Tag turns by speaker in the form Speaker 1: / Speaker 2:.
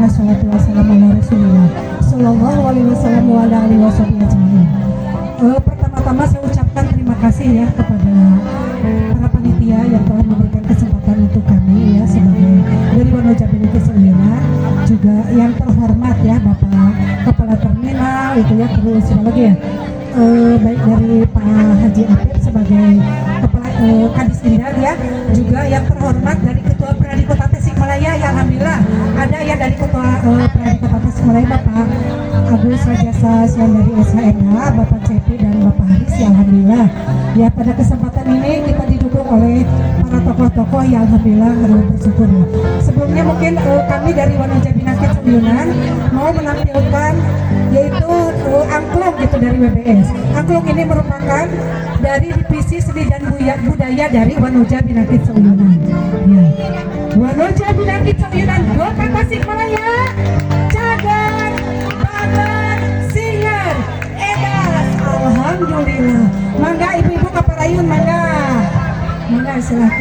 Speaker 1: wassalatu wassalamu ala Rasulillah sallallahu alaihi wasallam wa ala alihi wasallam. Pertama-tama saya ucapkan terima kasih ya kepada para panitia yang telah memberikan kesempatan untuk kami ya sebagai dari Wonojabi Nakit Seuyeuna, juga yang terhormat ya Bapak Kepala Terminal itu ya, terus siapa lagi ya, baik dari Pak Haji Apip sebagai Kepala Kadis Indad ya, juga yang terhormat dari Ketua Pradi Kota Tasikmalaya ya, alhamdulillah ada ya dari Ketua Pradi Kota Tasikmalaya Bapak Agus Rajasa yang dari SHMH, Bapak Cepi dan Bapak Haris ya, alhamdulillah ya. Pada kesempatan ini kita didukung oleh para tokoh-tokoh yang alhamdulillah bersyukur ya. Sebelumnya mungkin kami dari Wonojabi Nakit Seuyeuna mau menampilkan yaitu angklung gitu dari WBS. Angklung ini merupakan dari divisi seni dan budaya dari Wonojabi Nakit Seuyeuna ya. Wonojabi Nakit Seuyeuna Kota Tasikmalaya, Cagar Bangar Singer Edas, alhamdulillah. Mangga ibu-ibu kaparayun, mangga silahkan.